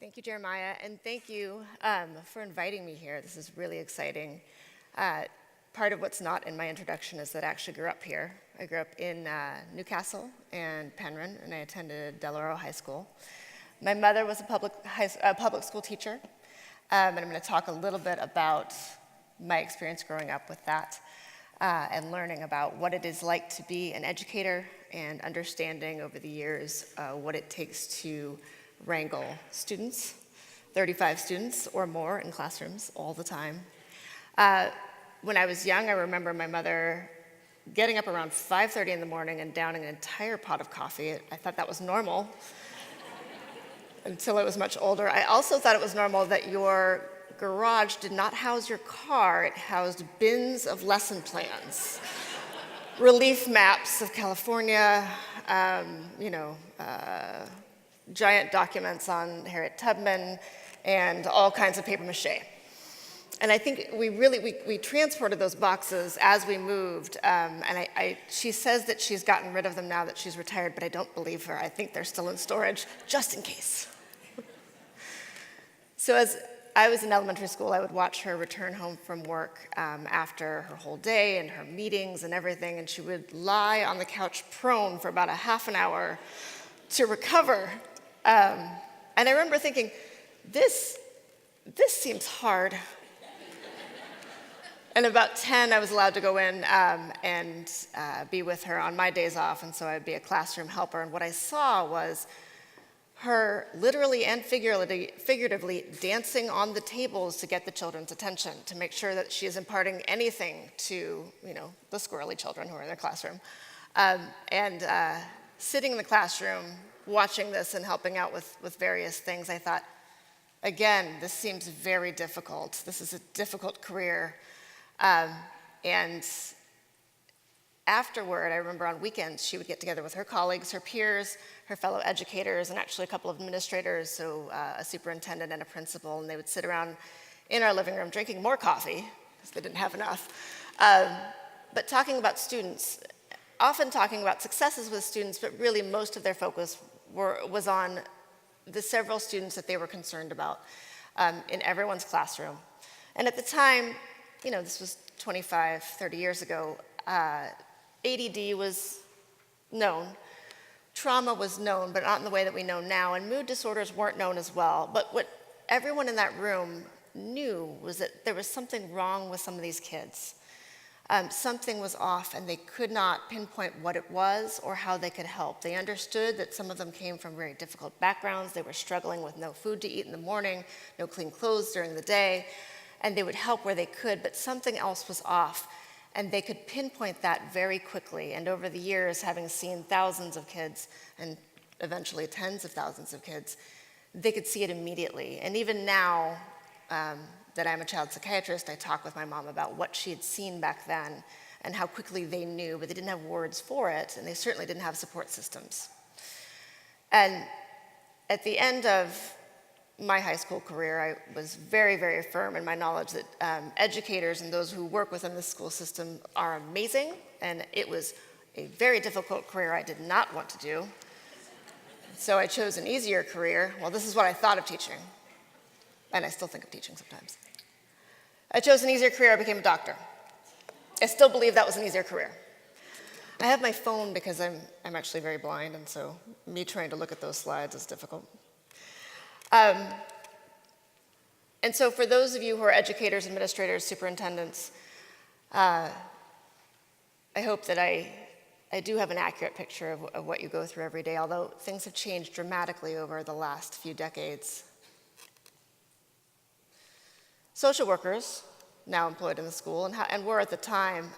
Thank you, Jeremiah, and thank you for inviting me here. This is really exciting. Part of what's not in my introduction is that I actually grew up here. I grew up in Newcastle and Penryn, and I attended Delaware High School. My mother was a public school teacher, and I'm going to talk a little bit about my experience growing up with that and learning about what it is like to be an educator and understanding over the years what it takes to wrangle students, 35 students or more in classrooms all the time. When I was young, I remember my mother getting up around 5:30 in the morning and downing an entire pot of coffee. I thought that was normal until I was much older. I also thought it was normal that your garage did not house your car. It housed bins of lesson plans, relief maps of California, giant documents on Harriet Tubman, and all kinds of paper mache. And I think we transported those boxes as we moved, and she says that she's gotten rid of them now that she's retired, but I don't believe her. I think they're still in storage, just in case. So as I was in elementary school, I would watch her return home from work after her whole day and her meetings and everything, and she would lie on the couch prone for about a half an hour to recover. And I remember thinking, this seems hard. And about 10, I was allowed to go in and be with her on my days off, and so I'd be a classroom helper. And what I saw was her literally and figuratively dancing on the tables to get the children's attention, to make sure that she is imparting anything to, the squirrely children who are in their classroom. And sitting in the classroom, watching this and helping out with various things, I thought, again, this seems very difficult. This is a difficult career. And afterward, I remember on weekends, she would get together with her colleagues, her peers, her fellow educators, and actually a couple of administrators, so a superintendent and a principal, and they would sit around in our living room drinking more coffee, because they didn't have enough, but talking about students, often talking about successes with students, but really most of their focus was on the several students that they were concerned about in everyone's classroom. And at the time, this was 25, 30 years ago, ADD was known, trauma was known, but not in the way that we know now, and mood disorders weren't known as well. But what everyone in that room knew was that there was something wrong with some of these kids. Something was off, and they could not pinpoint what it was or how they could help. They understood that some of them came from very difficult backgrounds. They were struggling with no food to eat in the morning, no clean clothes during the day, and they would help where they could, but something else was off. And they could pinpoint that very quickly. And over the years, having seen thousands of kids, and eventually tens of thousands of kids, they could see it immediately. And even now that I'm a child psychiatrist, I talk with my mom about what she had seen back then and how quickly they knew, but they didn't have words for it, and they certainly didn't have support systems. And at the end of my high school career, I was very, very firm in my knowledge that educators and those who work within the school system are amazing, and it was a very difficult career I did not want to do. So I chose an easier career. Well, this is what I thought of teaching, and I still think of teaching sometimes. I chose an easier career. I became a doctor. I still believe that was an easier career. I have my phone because I'm actually very blind, and so me trying to look at those slides is difficult. And so for those of you who are educators, administrators, superintendents, I hope that I do have an accurate picture of what you go through every day, although things have changed dramatically over the last few decades. Social workers, now employed in the school, and were at the time,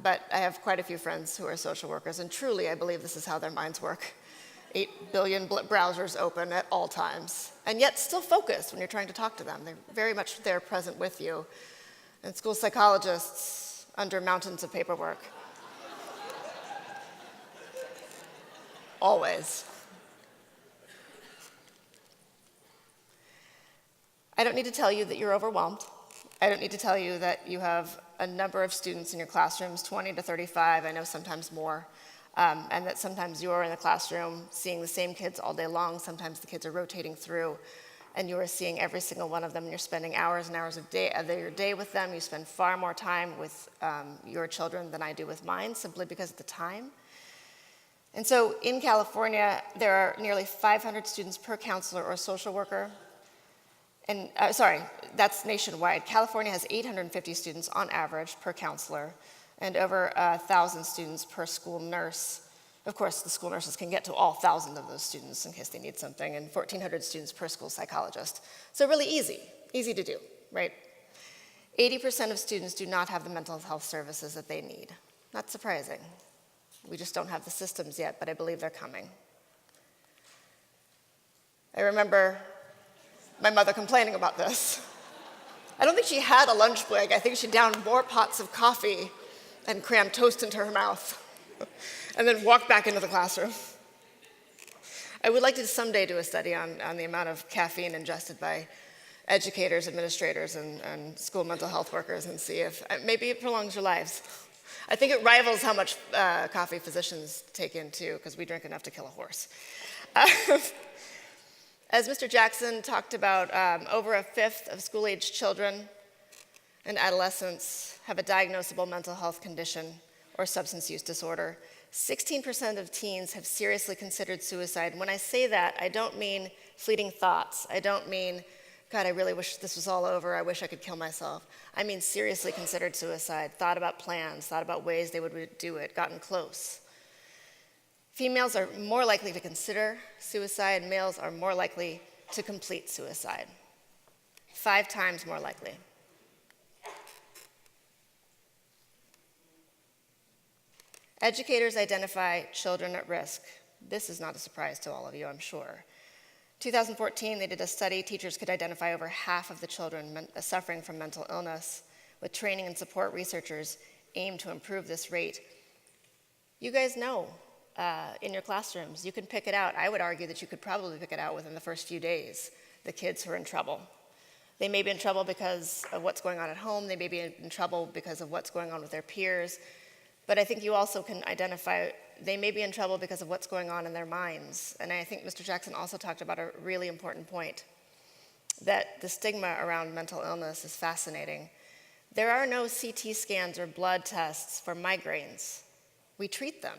but I have quite a few friends who are social workers, and truly I believe this is how their minds work. 8 billion browsers open at all times, and yet still focused when you're trying to talk to them. They're very much there present with you. And school psychologists under mountains of paperwork. Always. I don't need to tell you that you're overwhelmed. I don't need to tell you that you have a number of students in your classrooms, 20 to 35, I know sometimes more. And that sometimes you're in the classroom seeing the same kids all day long. Sometimes the kids are rotating through. and you are seeing every single one of them, and you're spending hours and hours of your day with them. You spend far more time with your children than I do with mine, simply because of the time. And so in California, there are nearly 500 students per counselor or social worker. And that's nationwide. California has 850 students on average per counselor, and over 1,000 students per school nurse. Of course, the school nurses can get to all 1,000 of those students in case they need something, and 1,400 students per school psychologist. So really easy to do, right? 80% of students do not have the mental health services that they need. Not surprising. We just don't have the systems yet, but I believe they're coming. I remember my mother complaining about this. I don't think she had a lunch break. I think she downed more pots of coffee and crammed toast into her mouth and then walked back into the classroom. I would like to someday do a study on the amount of caffeine ingested by educators, administrators, and school mental health workers, and see if maybe it prolongs your lives. I think it rivals how much coffee physicians take in too, because we drink enough to kill a horse. As Mr. Jackson talked about, over a fifth of school-aged children and adolescents have a diagnosable mental health condition or substance use disorder. 16% of teens have seriously considered suicide. When I say that, I don't mean fleeting thoughts. I don't mean, God, I really wish this was all over. I wish I could kill myself. I mean seriously considered suicide, thought about plans, thought about ways they would do it, gotten close. Females are more likely to consider suicide. Males are more likely to complete suicide. 5 times more likely. Educators identify children at risk. This is not a surprise to all of you, I'm sure. 2014, they did a study. Teachers could identify over half of the children suffering from mental illness. With training and support, researchers aim to improve this rate. You guys know in your classrooms, you can pick it out. I would argue that you could probably pick it out within the first few days, the kids who are in trouble. They may be in trouble because of what's going on at home. They may be in trouble because of what's going on with their peers. But I think you also can identify they may be in trouble because of what's going on in their minds. And I think Mr. Jackson also talked about a really important point, that the stigma around mental illness is fascinating. There are no CT scans or blood tests for migraines. We treat them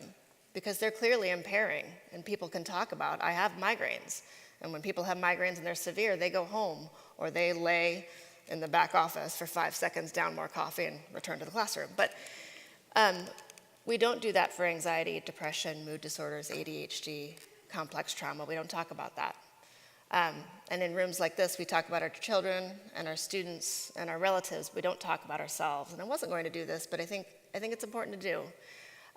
because they're clearly impairing, and people can talk about, I have migraines. And when people have migraines and they're severe, they go home, or they lay in the back office for 5 seconds, down more coffee, and return to the classroom. But we don't do that for anxiety, depression, mood disorders, ADHD, complex trauma. We don't talk about that. And in rooms like this, we talk about our children and our students and our relatives. We don't talk about ourselves. And I wasn't going to do this, but I think it's important to do.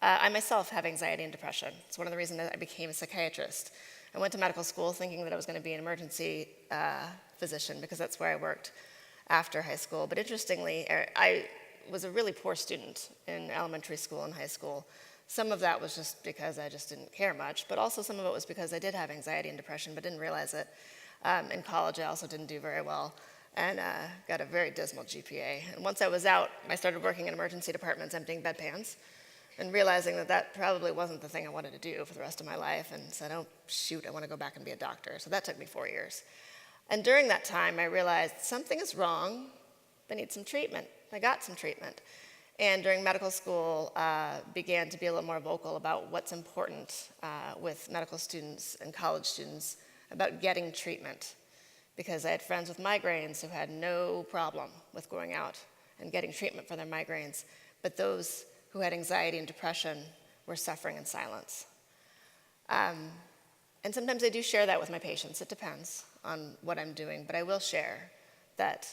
I myself have anxiety and depression. It's one of the reasons that I became a psychiatrist. I went to medical school thinking that I was going to be an emergency physician because that's where I worked after high school. But interestingly, I was a really poor student in elementary school and high school. Some of that was just because I just didn't care much, but also some of it was because I did have anxiety and depression but didn't realize it. In college, I also didn't do very well and got a very dismal GPA. And once I was out, I started working in emergency departments emptying bedpans and realizing that probably wasn't the thing I wanted to do for the rest of my life, and said, oh, shoot, I want to go back and be a doctor. So that took me 4 years. And during that time, I realized something is wrong. I need some treatment. I got some treatment. And during medical school, began to be a little more vocal about what's important with medical students and college students about getting treatment. Because I had friends with migraines who had no problem with going out and getting treatment for their migraines. But those who had anxiety and depression were suffering in silence. And sometimes I do share that with my patients. It depends on what I'm doing. But I will share that,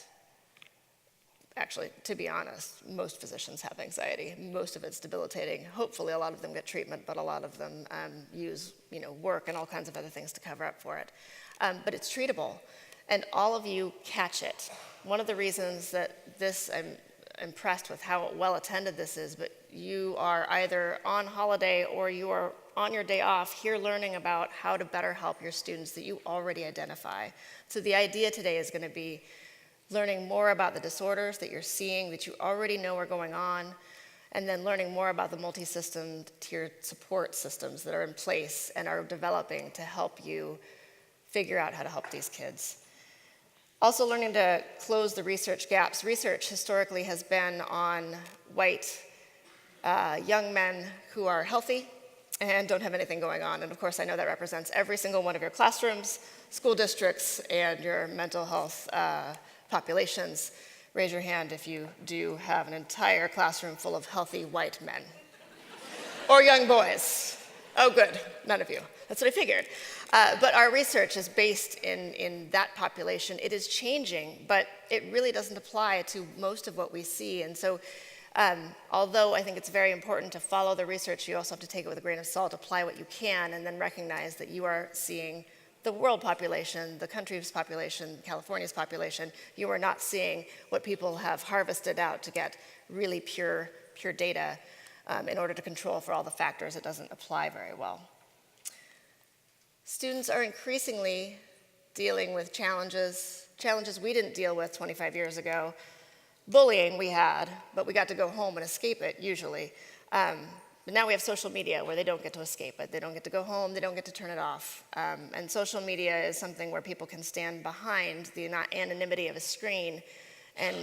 actually, to be honest, most physicians have anxiety. Most of it's debilitating. Hopefully, a lot of them get treatment, but a lot of them use work and all kinds of other things to cover up for it. But it's treatable, and all of you catch it. One of the reasons that I'm impressed with how well attended this is, but you are either on holiday or you are on your day off here learning about how to better help your students that you already identify. So the idea today is going to be learning more about the disorders that you're seeing, that you already know are going on, and then learning more about the multi-system tiered support systems that are in place and are developing to help you figure out how to help these kids. Also learning to close the research gaps. Research historically has been on white young men who are healthy and don't have anything going on. And of course, I know that represents every single one of your classrooms, school districts, and your mental health populations. Raise your hand if you do have an entire classroom full of healthy white men. Or young boys. Oh, good, none of you. That's what I figured. But our research is based in that population. It is changing, but it really doesn't apply to most of what we see. And so although I think it's very important to follow the research, you also have to take it with a grain of salt, apply what you can, and then recognize that you are seeing the world population, the country's population, California's population. You are not seeing what people have harvested out to get really pure data in order to control for all the factors. It doesn't apply very well. Students are increasingly dealing with challenges we didn't deal with 25 years ago. Bullying we had, but we got to go home and escape it, usually. But now we have social media where they don't get to escape it. They don't get to go home, they don't get to turn it off. And social media is something where people can stand behind the anonymity of a screen and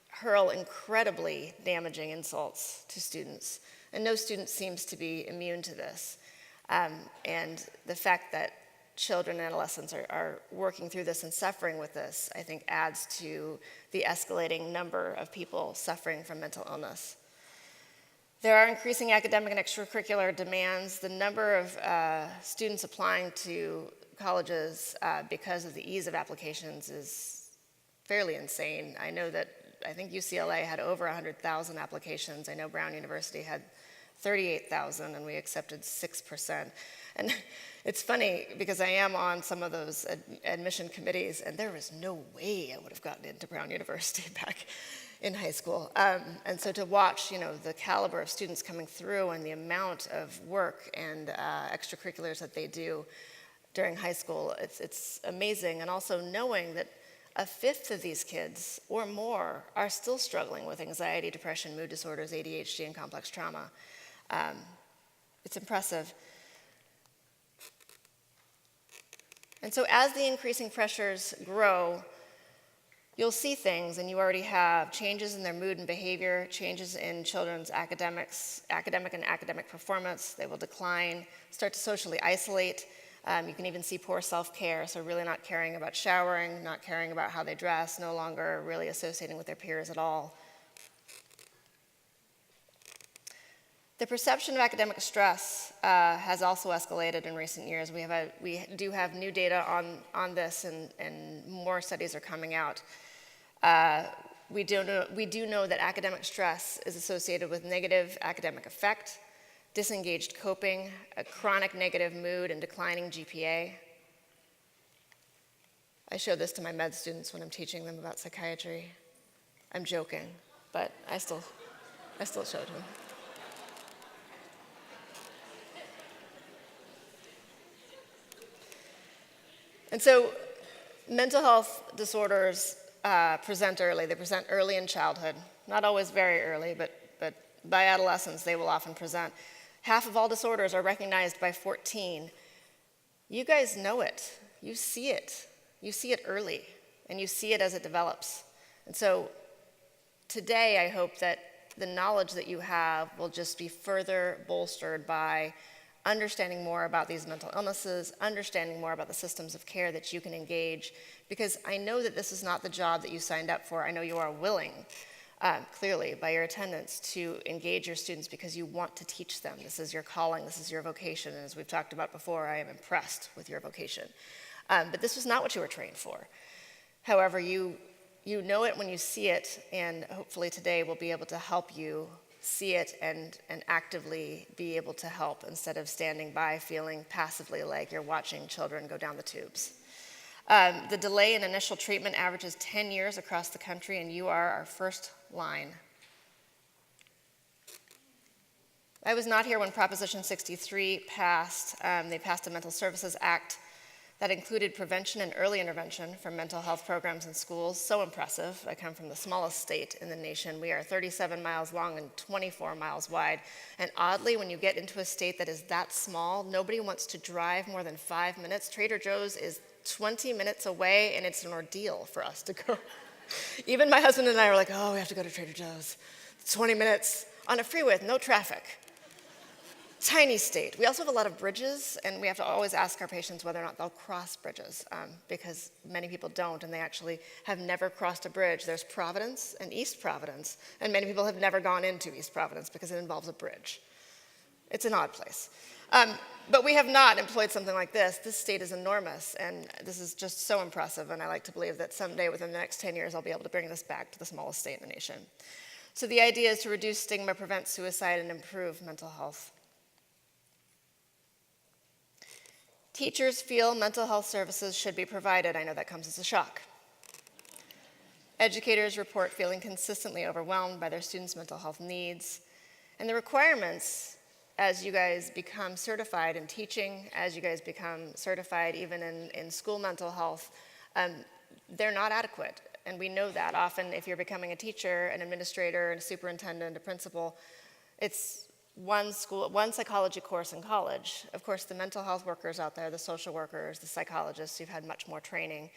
hurl incredibly damaging insults to students. And no student seems to be immune to this. And the fact that children and adolescents are working through this and suffering with this, I think adds to the escalating number of people suffering from mental illness. There are increasing academic and extracurricular demands. The number of students applying to colleges because of the ease of applications is fairly insane. I think UCLA had over 100,000 applications. I know Brown University had 38,000, and we accepted 6%. And it's funny because I am on some of those admission committees, and there was no way I would have gotten into Brown University back in high school. And so to watch, the caliber of students coming through and the amount of work and extracurriculars that they do during high school, it's amazing. And also knowing that a fifth of these kids or more are still struggling with anxiety, depression, mood disorders, ADHD, and complex trauma. It's impressive. And so as the increasing pressures grow, you'll see things, and you already have, changes in their mood and behavior, changes in children's academic performance. They will decline, start to socially isolate. You can even see poor self-care, so really not caring about showering, not caring about how they dress, no longer really associating with their peers at all. The perception of academic stress has also escalated in recent years. We do have new data on this, and more studies are coming out. We do know that academic stress is associated with negative academic effect, disengaged coping, a chronic negative mood, and declining GPA. I show this to my med students when I'm teaching them about psychiatry. I'm joking, but I still show it to them. And so mental health disorders present early. They present early in childhood, not always very early, but by adolescence they will often present. Half of all disorders are recognized by 14. You guys know it. You see it. You see it early, and you see it as it develops. And so today I hope that the knowledge that you have will just be further bolstered by understanding more about these mental illnesses, understanding more about the systems of care that you can engage, because I know that this is not the job that you signed up for. I know you are willing, clearly, by your attendance, to engage your students because you want to teach them. This is your calling, this is your vocation, and as we've talked about before, I am impressed with your vocation. But this was not what you were trained for. However, you know it when you see it, and hopefully today we'll be able to help you see it and actively be able to help instead of standing by feeling passively like you're watching children go down the tubes. The delay in initial treatment averages 10 years across the country, and you are our first line. I was not here when Proposition 63 passed. They passed a Mental Services Act that included prevention and early intervention for mental health programs in schools. So impressive. I come from the smallest state in the nation. We are 37 miles long and 24 miles wide. And oddly, when you get into a state that is that small, nobody wants to drive more than 5 minutes. Trader Joe's is 20 minutes away, and it's an ordeal for us to go. Even my husband and I are like, oh, we have to go to Trader Joe's. 20 minutes on a freeway with no traffic. Tiny state. We also have a lot of bridges, and we have to always ask our patients whether or not they'll cross bridges, because many people don't, and they actually have never crossed a bridge. There's Providence and East Providence, and many people have never gone into East Providence because it involves a bridge. It's an odd place. But we have not employed something like this. This state is enormous, and this is just so impressive, and I like to believe that someday within the next 10 years I'll be able to bring this back to the smallest state in the nation. So the idea is to reduce stigma, prevent suicide, and improve mental health. Teachers feel mental health services should be provided. I know that comes as a shock. Educators report feeling consistently overwhelmed by their students' mental health needs. And the requirements, as you guys become certified in teaching, as you guys become certified even in school mental health, they're not adequate. And we know that. Often if you're becoming a teacher, an administrator, a superintendent, a principal, it's one psychology course in college. Of course, the mental health workers out there, the social workers, the psychologists, who've had much more training.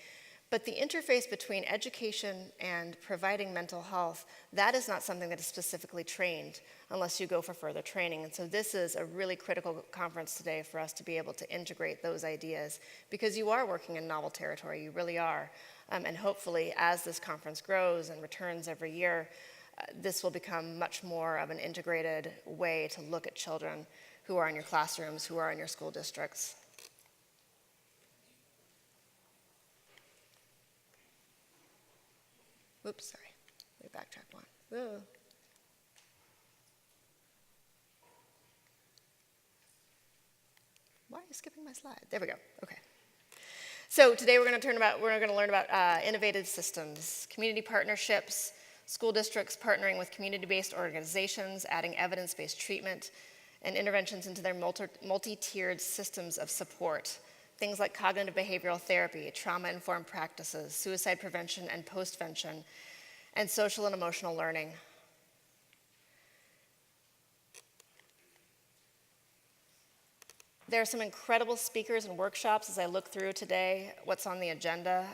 But the interface between education and providing mental health, that is not something that is specifically trained unless you go for further training. And so this is a really critical conference today for us to be able to integrate those ideas, because you are working in novel territory, you really are. And hopefully, as this conference grows and returns every year, this will become much more of an integrated way to look at children who are in your classrooms, who are in your school districts. Oops, sorry. Let me backtrack one. Whoa. Why are you skipping my slide? There we go. Okay. So today we're going to learn about innovative systems, community partnerships, school districts partnering with community-based organizations, adding evidence-based treatment and interventions into their multi-tiered systems of support. Things like cognitive behavioral therapy, trauma-informed practices, suicide prevention and postvention, and social and emotional learning. There are some incredible speakers and workshops as I look through today what's on the agenda,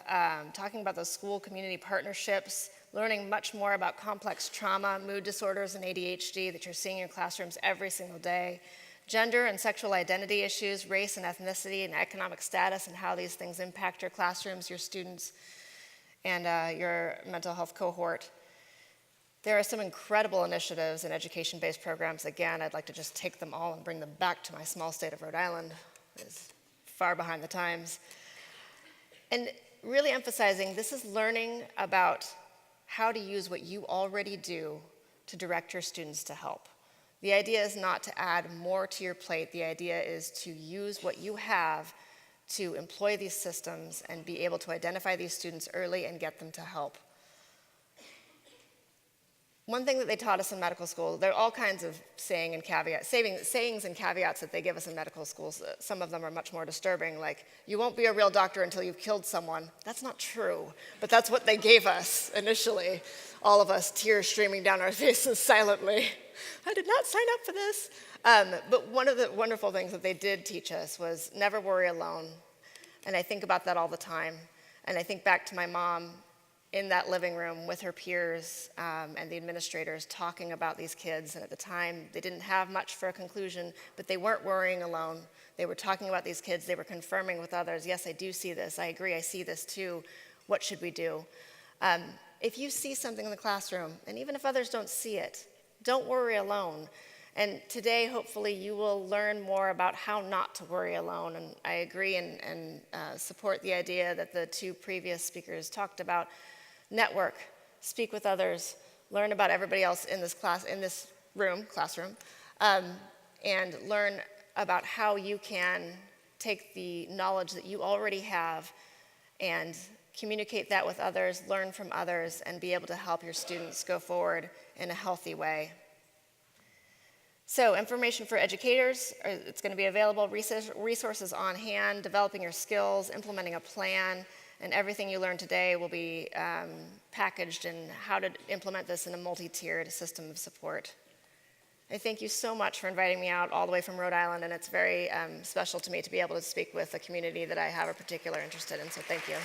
talking about those school community partnerships, learning much more about complex trauma, mood disorders, and ADHD that you're seeing in your classrooms every single day, gender and sexual identity issues, race and ethnicity and economic status, and how these things impact your classrooms, your students, and your mental health cohort. There are some incredible initiatives and education-based programs. Again, I'd like to just take them all and bring them back to my small state of Rhode Island. It's far behind the times. And really emphasizing this is learning about how to use what you already do to direct your students to help. The idea is not to add more to your plate. The idea is to use what you have to employ these systems and be able to identify these students early and get them to help. One thing that they taught us in medical school, there are all kinds of sayings and caveats that they give us in medical schools. Some of them are much more disturbing, like, you won't be a real doctor until you've killed someone. That's not true, but that's what they gave us initially. All of us, tears streaming down our faces silently. I did not sign up for this. But one of the wonderful things that they did teach us was never worry alone. And I think about that all the time. And I think back to my mom in that living room with her peers and the administrators talking about these kids. And at the time, they didn't have much for a conclusion, but they weren't worrying alone. They were talking about these kids. They were confirming with others, yes, I do see this. I agree, I see this too. What should we do? If you see something in the classroom, and even if others don't see it, don't worry alone. And today, hopefully, you will learn more about how not to worry alone. And I agree and support the idea that the two previous speakers talked about. Network, speak with others, learn about everybody else in this classroom, and learn about how you can take the knowledge that you already have and communicate that with others, learn from others, and be able to help your students go forward in a healthy way. So information for educators, it's going to be available, resources on hand, developing your skills, implementing a plan, and everything you learned today will be packaged in how to implement this in a multi-tiered system of support. I thank you so much for inviting me out all the way from Rhode Island, and it's very special to me to be able to speak with a community that I have a particular interest in, so thank you.